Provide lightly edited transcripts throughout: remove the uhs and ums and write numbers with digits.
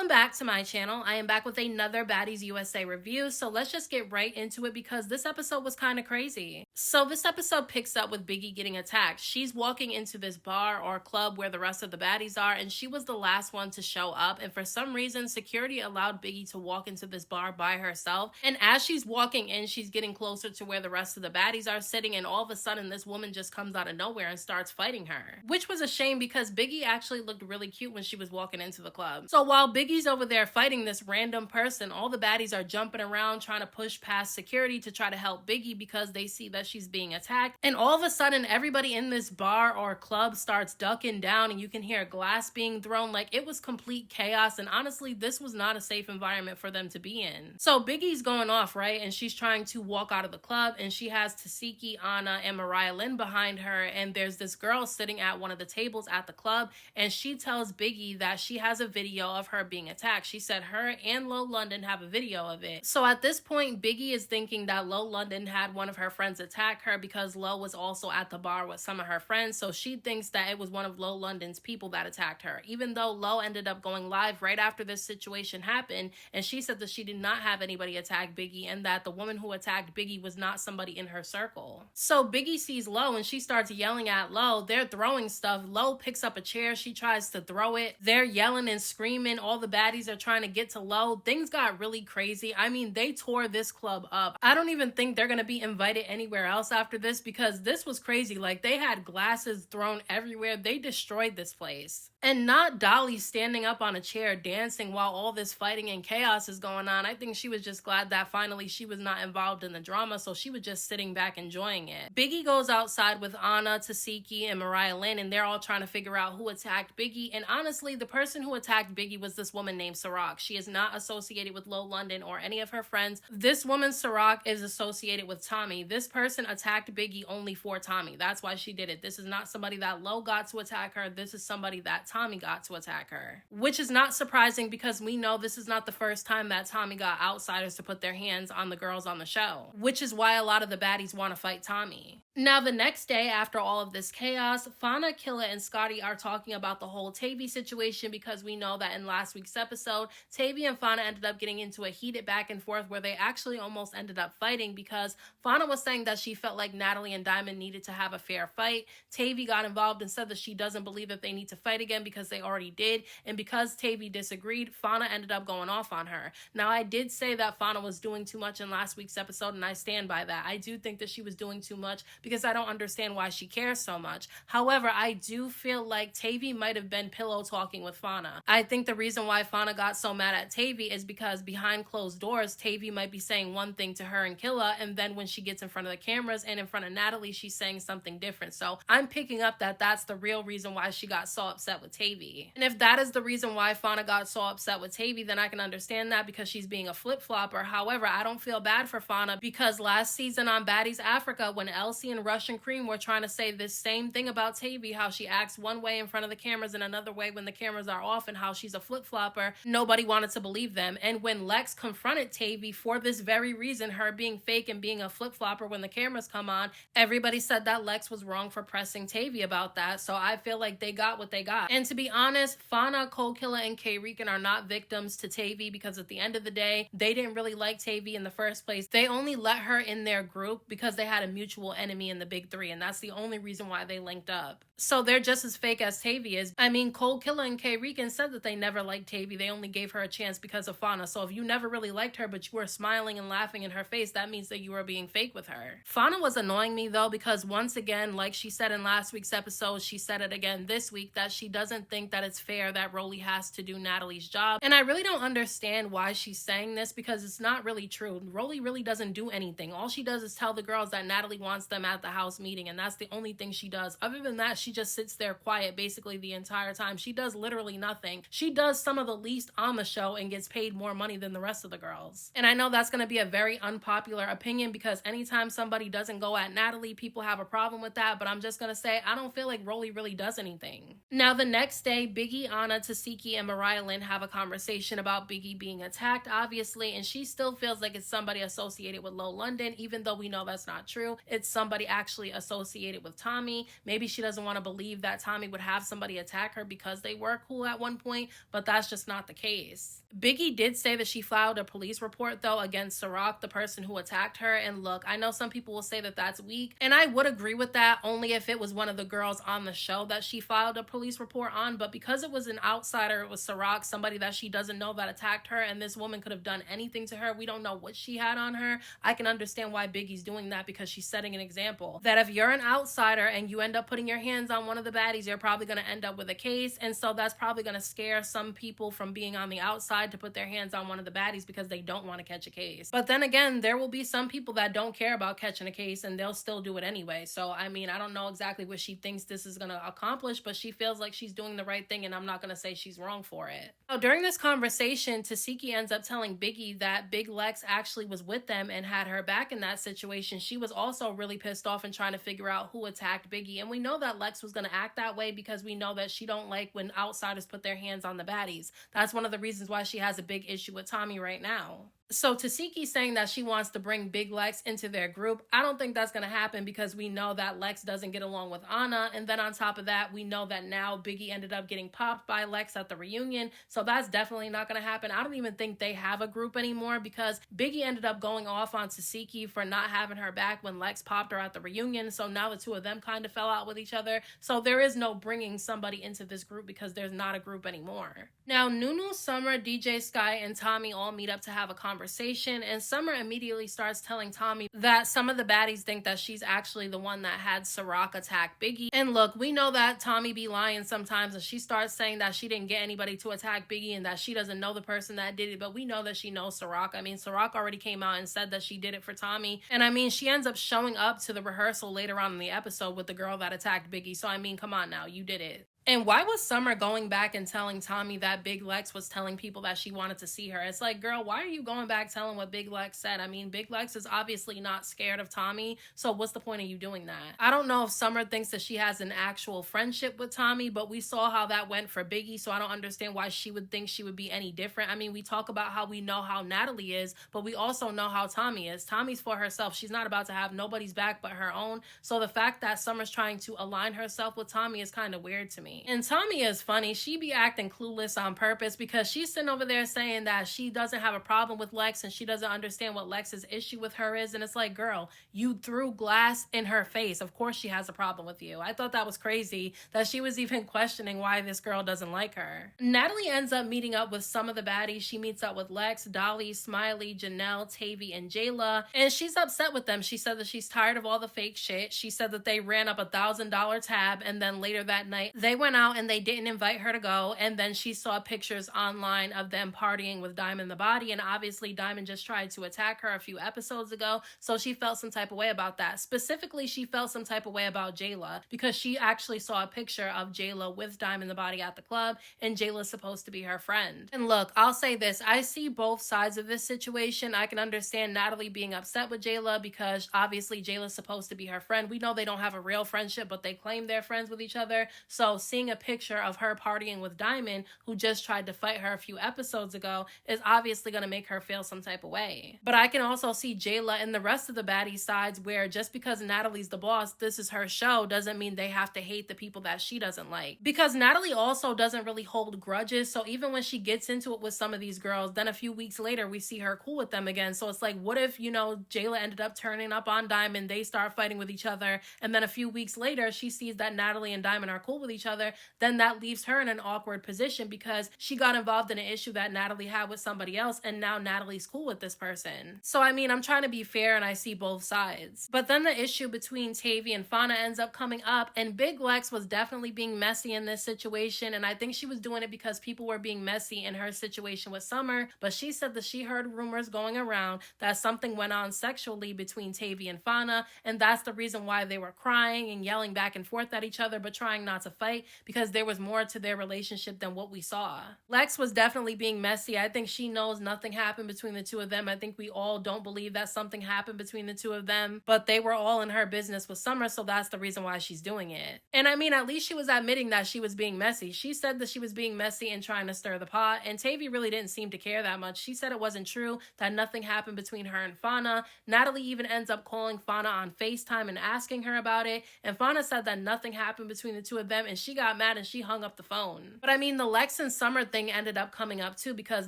Welcome back to my channel. I am back with another Baddies USA review, so let's just get right into it because this episode was kind of crazy. So this episode picks up with Biggie getting attacked. She's walking into this bar or club where the rest of the baddies are, and she was the last one to show up, and for some reason security allowed Biggie to walk into this bar by herself, and as she's walking in, she's getting closer to where the rest of the baddies are sitting, and all of a sudden this woman just comes out of nowhere and starts fighting her, which was a shame because Biggie actually looked really cute when she was walking into the club. So while Biggie's over there fighting this random person, all the baddies are jumping around trying to push past security to try to help Biggie because they see that she's being attacked. And all of a sudden, everybody in this bar or club starts ducking down and you can hear glass being thrown. Like, it was complete chaos. And honestly, this was not a safe environment for them to be in. So Biggie's going off, right? And she's trying to walk out of the club and she has Tasiki, Anna, and Mariah Lynn behind her. And there's this girl sitting at one of the tables at the club and she tells Biggie that she has a video of her being attacked. She said her and Low London have a video of it. So at this point, Biggie is thinking that Low London had one of her friends attack her because Low was also at the bar with some of her friends. So she thinks that it was one of Low London's people that attacked her, even though Low ended up going live right after this situation happened. And she said that she did not have anybody attack Biggie and that the woman who attacked Biggie was not somebody in her circle. So Biggie sees Low and she starts yelling at Low. They're throwing stuff. Low picks up a chair. She tries to throw it. They're yelling and screaming. All the baddies are trying to get to Low. Things got really crazy. I mean, they tore this club up. I don't even think they're gonna be invited anywhere else after this because this was crazy. Like, they had glasses thrown everywhere. They destroyed this place. And not Dolly standing up on a chair dancing while all this fighting and chaos is going on. I think she was just glad that finally she was not involved in the drama, so she was just sitting back enjoying it. Biggie goes outside with Anna, Tasiki, and Mariah Lynn, and they're all trying to figure out who attacked Biggie. And honestly, the person who attacked Biggie was this woman named Ciroc. She is not associated with Low London or any of her friends. This woman, Ciroc, is associated with Tommie. This person attacked Biggie only for Tommie. That's why she did it. This is not somebody that Low got to attack her. This is somebody that Tommie got to attack her. Which is not surprising because we know this is not the first time that Tommie got outsiders to put their hands on the girls on the show. Which is why a lot of the baddies want to fight Tommie. Now, the next day, after all of this chaos, Fauna, Killa, and Scotty are talking about the whole Tavy situation because we know that in last week's episode, Tavy and Fauna ended up getting into a heated back and forth where they actually almost ended up fighting because Fauna was saying that she felt like Natalie and Diamond needed to have a fair fight. Tavy got involved and said that she doesn't believe that they need to fight again because they already did, and because Tavy disagreed, Fauna ended up going off on her. Now, I did say that Fauna was doing too much in last week's episode, and I stand by that. I do think that she was doing too much because I don't understand why she cares so much. However, I do feel like Tavy might have been pillow talking with Fauna. I think the reason why Fauna got so mad at Tavy is because behind closed doors, Tavy might be saying one thing to her and Killa, and then when she gets in front of the cameras and in front of Natalie, she's saying something different. So I'm picking up that that's the real reason why she got so upset with Tavy. And if that is the reason why Fauna got so upset with Tavy, then I can understand that because she's being a flip-flopper. However, I don't feel bad for Fauna because last season on Baddies Africa, when Elsie and Russian Cream were trying to say this same thing about Tavy, how she acts one way in front of the cameras and another way when the cameras are off, and how she's a flip-flopper, nobody wanted to believe them. And when Lex confronted Tavy for this very reason, her being fake and being a flip-flopper when the cameras come on, everybody said that Lex was wrong for pressing Tavy about that. So I feel like they got what they got. And to be honest, Fauna, Cold Killer, and K-Rican are not victims to Tavy because at the end of the day, they didn't really like Tavy in the first place. They only let her in their group because they had a mutual enemy in the big three, and that's the only reason why they linked up. So they're just as fake as Tavy is. I mean, Cold Killer and K-Rican said that they never liked Tavy. They only gave her a chance because of Fauna. So if you never really liked her, but you were smiling and laughing in her face, that means that you were being fake with her. Fauna was annoying me though, because once again, like she said in last week's episode, she said it again this week, that she doesn't think that it's fair that Rolly has to do Natalie's job. And I really don't understand why she's saying this because it's not really true. Rolly really doesn't do anything. All she does is tell the girls that Natalie wants them at the house meeting, and that's the only thing she does. Other than that, she just sits there quiet basically the entire time. She does literally nothing. She does some of the least on the show and gets paid more money than the rest of the girls. And I know that's going to be a very unpopular opinion because anytime somebody doesn't go at Natalie, people have a problem with that, but I'm just going to say I don't feel like Rolly really does anything. Now, the next day, Biggie, Anna, Tasiki, and Mariah Lynn have a conversation about Biggie being attacked, obviously, and she still feels like it's somebody associated with Low London, even though we know that's not true. It's somebody somebody actually associated with Tommie. Maybe she doesn't want to believe that Tommie would have somebody attack her because they were cool at one point, but that's just not the case. Biggie did say that she filed a police report though against Ciroc, the person who attacked her. And look, I know some people will say that that's weak, and I would agree with that only if it was one of the girls on the show that she filed a police report on. But because it was an outsider, it was Ciroc, somebody that she doesn't know, that attacked her, and this woman could have done anything to her. We don't know what she had on her. I can understand why Biggie's doing that, because she's setting an example that if you're an outsider and you end up putting your hands on one of the baddies, you're probably going to end up with a case. And so that's probably going to scare some people from being on the outside to put their hands on one of the baddies because they don't want to catch a case. But then again, there will be some people that don't care about catching a case and they'll still do it anyway. So I mean, I don't know exactly what she thinks this is going to accomplish, but she feels like she's doing the right thing, and I'm not going to say she's wrong for it. Now, during this conversation, Tasiki ends up telling Biggie that Big Lex actually was with them and had her back in that situation. She was also really pissed off and trying to figure out who attacked Biggie. And we know that Lex was going to act that way because we know that she don't like when outsiders put their hands on the baddies. That's one of the reasons why she has a big issue with Tommie right now. So Tasiki saying that she wants to bring Big Lex into their group, I don't think that's going to happen because we know that Lex doesn't get along with Anna. And then on top of that, we know that now Biggie ended up getting popped by Lex at the reunion. So that's definitely not going to happen. I don't even think they have a group anymore because Biggie ended up going off on Tasiki for not having her back when Lex popped her at the reunion. So now the two of them kind of fell out with each other. So there is no bringing somebody into this group because there's not a group anymore. Now, Nunu, Summer, DJ Sky, and Tommie all meet up to have a conversation, and Summer immediately starts telling Tommie that some of the baddies think that she's actually the one that had Ciroc attack Biggie. And look, we know that Tommie be lying sometimes, and she starts saying that she didn't get anybody to attack Biggie and that she doesn't know the person that did it, but we know that she knows Ciroc. I mean, Ciroc already came out and said that she did it for Tommie, and I mean, she ends up showing up to the rehearsal later on in the episode with the girl that attacked Biggie, so I mean, come on now, you did it. And why was Summer going back and telling Tommie that Big Lex was telling people that she wanted to see her? It's like, girl, why are you going back telling what Big Lex said? I mean, Big Lex is obviously not scared of Tommie, so what's the point of you doing that? I don't know if Summer thinks that she has an actual friendship with Tommie, but we saw how that went for Biggie, so I don't understand why she would think she would be any different. I mean, we talk about how we know how Natalie is, but we also know how Tommie is. Tommie's for herself. She's not about to have nobody's back but her own, so the fact that Summer's trying to align herself with Tommie is kind of weird to me. And Tommie is funny. She be acting clueless on purpose because she's sitting over there saying that she doesn't have a problem with Lex and she doesn't understand what Lex's issue with her is. And it's like, girl, you threw glass in her face. Of course she has a problem with you. I thought that was crazy that she was even questioning why this girl doesn't like her. Natalie ends up meeting up with some of the baddies. She meets up with Lex, Dolly, Smiley, Janelle, Tavy, and Jela. And she's upset with them. She said that she's tired of all the fake shit. She said that they ran up $1,000 tab, and then later that night they went out and they didn't invite her to go. And then she saw pictures online of them partying with Diamond the Body, and obviously Diamond just tried to attack her a few episodes ago, so she felt some type of way about that. Specifically, she felt some type of way about Jela because she actually saw a picture of Jela with Diamond the Body at the club, and Jela's supposed to be her friend. And look, I'll say this, I see both sides of this situation. I can understand Natalie being upset with Jela because obviously Jela's supposed to be her friend. We know they don't have a real friendship, but they claim they're friends with each other, so seeing a picture of her partying with Diamond, who just tried to fight her a few episodes ago, is obviously going to make her feel some type of way. But I can also see Jela and the rest of the baddie sides where just because Natalie's the boss, this is her show, doesn't mean they have to hate the people that she doesn't like. Because Natalie also doesn't really hold grudges, so even when she gets into it with some of these girls, then a few weeks later we see her cool with them again. So it's like, what if, you know, Jela ended up turning up on Diamond, they start fighting with each other, and then a few weeks later she sees that Natalie and Diamond are cool with each other, then that leaves her in an awkward position because she got involved in an issue that Natalie had with somebody else, and now Natalie's cool with this person. So I mean, I'm trying to be fair and I see both sides. But then the issue between Tavy and Fauna ends up coming up, and Big Lex was definitely being messy in this situation, and I think she was doing it because people were being messy in her situation with Summer, but she said that she heard rumors going around that something went on sexually between Tavy and Fauna, and that's the reason why they were crying and yelling back and forth at each other but trying not to fight. because there was more to their relationship than what we saw. Lex was definitely being messy. I think she knows nothing happened between the two of them. I think we all don't believe that something happened between the two of them, but they were all in her business with Summer, so that's the reason why she's doing it. And I mean, at least she was admitting that she was being messy. She said that she was being messy and trying to stir the pot, and Tavy really didn't seem to care that much. She said it wasn't true, that nothing happened between her and Fauna. Natalie even ends up calling Fauna on FaceTime and asking her about it, and Fauna said that nothing happened between the two of them, and she got mad and she hung up the phone. But I mean, the Lex and Summer thing ended up coming up too, because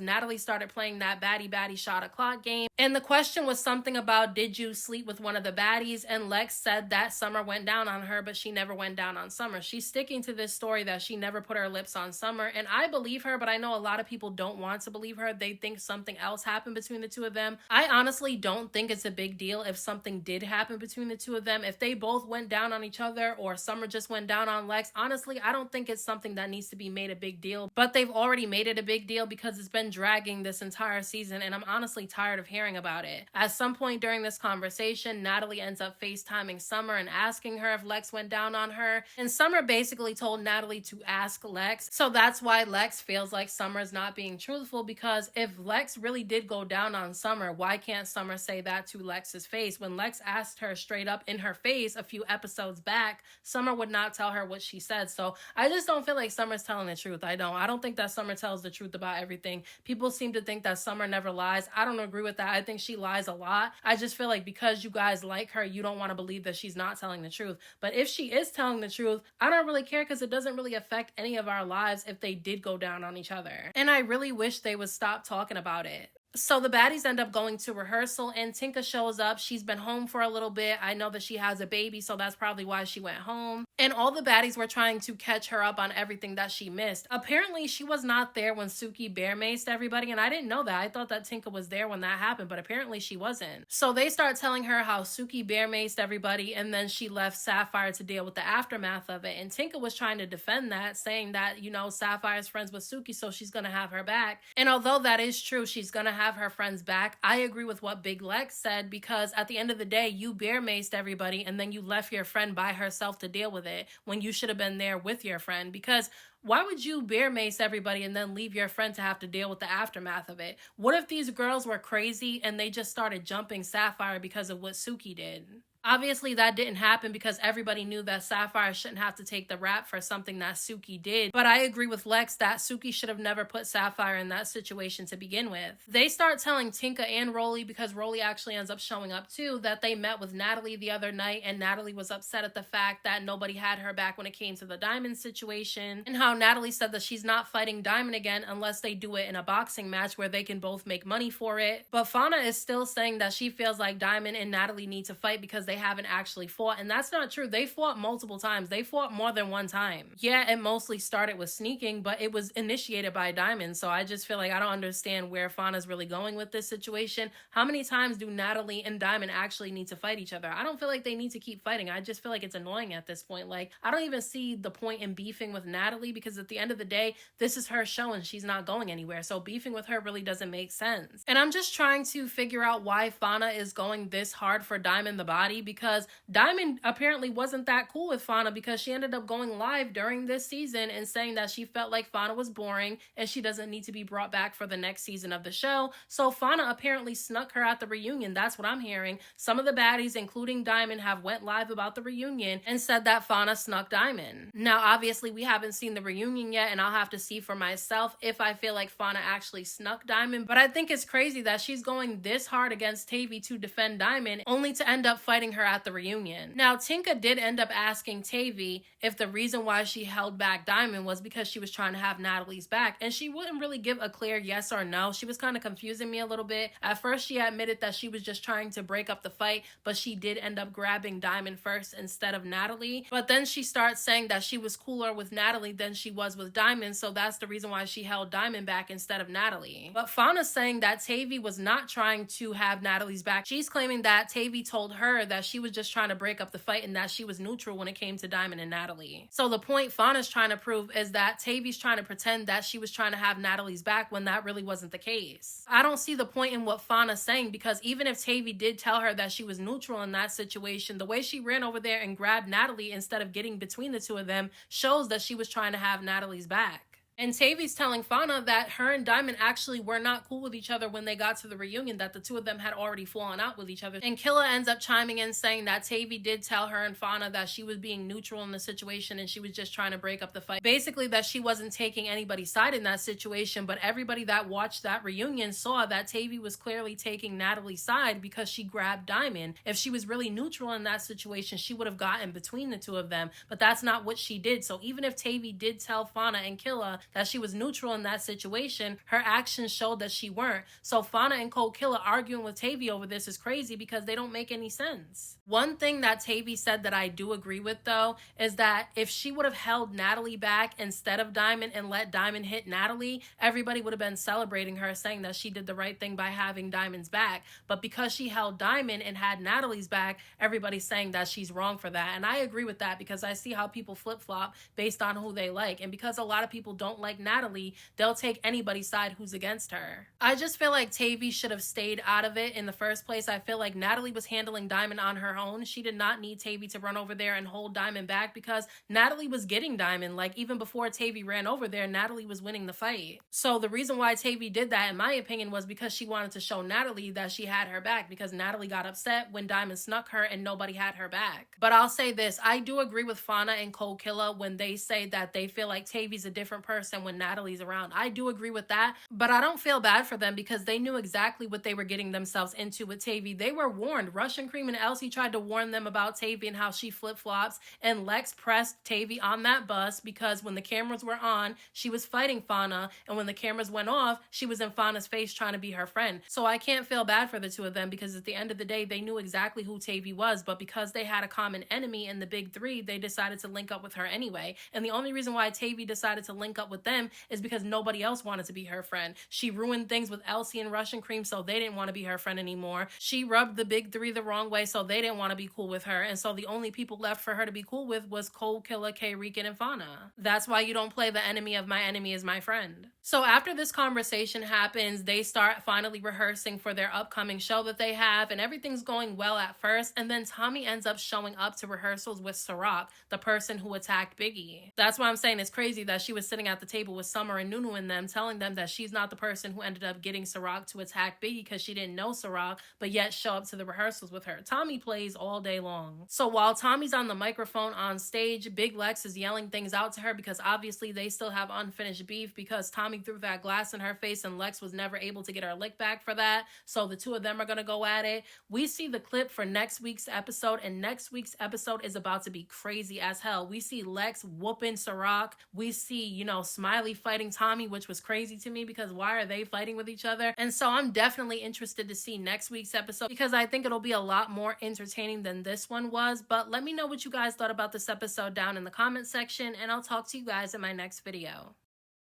Natalie started playing that baddie shot o'clock game, and the question was something about, did you sleep with one of the baddies? And Lex said that Summer went down on her, but she never went down on Summer. She's sticking to this story that she never put her lips on Summer, and I believe her, but I know a lot of people don't want to believe her. They think something else happened between the two of them. I honestly don't think it's a big deal if something did happen between the two of them. If they both went down on each other or Summer just went down on Lex, honestly, I don't think it's something that needs to be made a big deal, but they've already made it a big deal because it's been dragging this entire season, and I'm honestly tired of hearing about it. At some point during this conversation, Natalie ends up FaceTiming Summer and asking her if Lex went down on her, and Summer basically told Natalie to ask Lex, so that's why Lex feels like Summer's not being truthful, because if Lex really did go down on Summer, why can't Summer say that to Lex's face? When Lex asked her straight up in her face a few episodes back, Summer would not tell her what she said. So I just don't feel like Summer's telling the truth. I don't think that Summer tells the truth about everything. People seem to think that Summer never lies. I don't agree with that. I think she lies a lot. I just feel like because you guys like her, you don't want to believe that she's not telling the truth. But if she is telling the truth, I don't really care, because it doesn't really affect any of our lives if they did go down on each other. And I really wish they would stop talking about it. So the baddies end up going to rehearsal, and Tinka shows up. She's been home for a little bit. I know that she has a baby, so that's probably why she went home. And all the baddies were trying to catch her up on everything that she missed. Apparently, she was not there when Suki bear maced everybody, and I didn't know that. I thought that Tinka was there when that happened, but apparently she wasn't. So they start telling her how Suki bear maced everybody, and then she left Sapphire to deal with the aftermath of it. And Tinka was trying to defend that, saying that, you know, Sapphire's friends with Suki, so she's gonna have her back. And although that is true, she's gonna have her friends back, I agree with what Big Lex said, because at the end of the day, you bear maced everybody and then you left your friend by herself to deal with it when you should have been there with your friend. Because why would you bear mace everybody and then leave your friend to have to deal with the aftermath of it? What if these girls were crazy and they just started jumping Sapphire because of what Suki did? Obviously, that didn't happen because everybody knew that Sapphire shouldn't have to take the rap for something that Suki did. But I agree with Lex that Suki should have never put Sapphire in that situation to begin with. They start telling Tinka and Rolly, because Rolly actually ends up showing up too, that they met with Natalie the other night, and Natalie was upset at the fact that nobody had her back when it came to the Diamond situation, and how Natalie said that she's not fighting Diamond again unless they do it in a boxing match where they can both make money for it. But Fauna is still saying that she feels like Diamond and Natalie need to fight because they haven't actually fought, and that's not true. They fought multiple times. They fought more than one time. Yeah, it mostly started with sneaking, but it was initiated by Diamond, so I just feel like I don't understand where Fauna's really going with this situation. How many times do Natalie and Diamond actually need to fight each other? I don't feel like they need to keep fighting. I just feel like it's annoying at this point. Like, I don't even see the point in beefing with Natalie, because at the end of the day, this is her show and she's not going anywhere, so beefing with her really doesn't make sense. And I'm just trying to figure out why Fauna is going this hard for Diamond the Body, because Diamond apparently wasn't that cool with Fauna, because she ended up going live during this season and saying that she felt like Fauna was boring and she doesn't need to be brought back for the next season of the show. So Fauna apparently snuck her at the reunion. That's what I'm hearing. Some of the baddies, including Diamond, have went live about the reunion and said that Fauna snuck Diamond. Now, obviously, we haven't seen the reunion yet, and I'll have to see for myself if I feel like Fauna actually snuck Diamond, but I think it's crazy that she's going this hard against Tavy to defend Diamond, only to end up fighting her at the reunion. Now, Tinka did end up asking Tavy if the reason why she held back Diamond was because she was trying to have Natalie's back, and she wouldn't really give a clear yes or no. She was kind of confusing me a little bit. At first, she admitted that she was just trying to break up the fight, but she did end up grabbing Diamond first instead of Natalie. But then she starts saying that she was cooler with Natalie than she was with Diamond, so that's the reason why she held Diamond back instead of Natalie. But Fauna's saying that Tavy was not trying to have Natalie's back. She's claiming that Tavy told her that that she was just trying to break up the fight and that she was neutral when it came to Diamond and Natalie. So the point Fauna's trying to prove is that Tavy's trying to pretend that she was trying to have Natalie's back when that really wasn't the case. I don't see the point in what Fauna's saying, because even if Tavy did tell her that she was neutral in that situation, the way she ran over there and grabbed Natalie instead of getting between the two of them shows that she was trying to have Natalie's back. And Tavy's telling Fauna that her and Diamond actually were not cool with each other when they got to the reunion, that the two of them had already fallen out with each other. And Killa ends up chiming in saying that Tavy did tell her and Fauna that she was being neutral in the situation and she was just trying to break up the fight. Basically that she wasn't taking anybody's side in that situation, but everybody that watched that reunion saw that Tavy was clearly taking Natalie's side because she grabbed Diamond. If she was really neutral in that situation, she would have gotten between the two of them, but that's not what she did. So even if Tavy did tell Fauna and Killa that she was neutral in that situation, her actions showed that she weren't. So Fauna and Cold Killer arguing with Tavy over this is crazy because they don't make any sense. One thing that Tavy said that I do agree with though is that if she would have held Natalie back instead of Diamond and let Diamond hit Natalie, everybody would have been celebrating her, saying that she did the right thing by having Diamond's back. But because she held Diamond and had Natalie's back, everybody's saying that she's wrong for that. And I agree with that because I see how people flip-flop based on who they like. And because a lot of people don't like Natalie, they'll take anybody's side who's against her. I just feel like Tavy should have stayed out of it in the first place. I feel like Natalie was handling Diamond on her own. She did not need Tavy to run over there and hold Diamond back because Natalie was getting Diamond. Like, even before Tavy ran over there, Natalie was winning the fight. So the reason why Tavy did that, in my opinion, was because she wanted to show Natalie that she had her back, because Natalie got upset when Diamond snuck her and nobody had her back. But I'll say this, I do agree with Fauna and Cold Killer when they say that they feel like Tavy's a different person when Natalie's around. I do agree with that, but I don't feel bad for them because they knew exactly what they were getting themselves into with Tavy. They were warned. Russian Cream and Elsie tried to warn them about Tavy and how she flip-flops, and Lex pressed Tavy on that bus because when the cameras were on, she was fighting Fauna, and when the cameras went off, she was in Fauna's face trying to be her friend. So I can't feel bad for the two of them because at the end of the day, they knew exactly who Tavy was, but because they had a common enemy in the big three, they decided to link up with her anyway. And the only reason why Tavy decided to link up with them is because nobody else wanted to be her friend. She ruined things with Elsie and Russian Cream, so they didn't want to be her friend anymore. She rubbed the big three the wrong way, so they didn't want to be cool with her. And so the only people left for her to be cool with was Cold Killer, K-Rican, and Fauna. That's why you don't play the enemy of my enemy is my friend. So after this conversation happens, they start finally rehearsing for their upcoming show that they have, and everything's going well at first, and then Tommie ends up showing up to rehearsals with Ciroc, the person who attacked Biggie. That's why I'm saying it's crazy that she was sitting at the table with Summer and Nunu and them, telling them that she's not the person who ended up getting Ciroc to attack Biggie because she didn't know Ciroc, but yet show up to the rehearsals with her. Tommie plays all day long. So while Tommie's on the microphone on stage, Big Lex is yelling things out to her because obviously they still have unfinished beef because Tommie threw that glass in her face and Lex was never able to get her lick back for that. So the two of them are going to go at it. We see the clip for next week's episode, and next week's episode is about to be crazy as hell. We see Lex whooping Ciroc. We see, Smiley fighting Tommie, which was crazy to me because why are they fighting with each other? And so I'm definitely interested to see next week's episode because I think it'll be a lot more entertaining than this one was. But let me know what you guys thought about this episode down in the comment section, and I'll talk to you guys in my next video.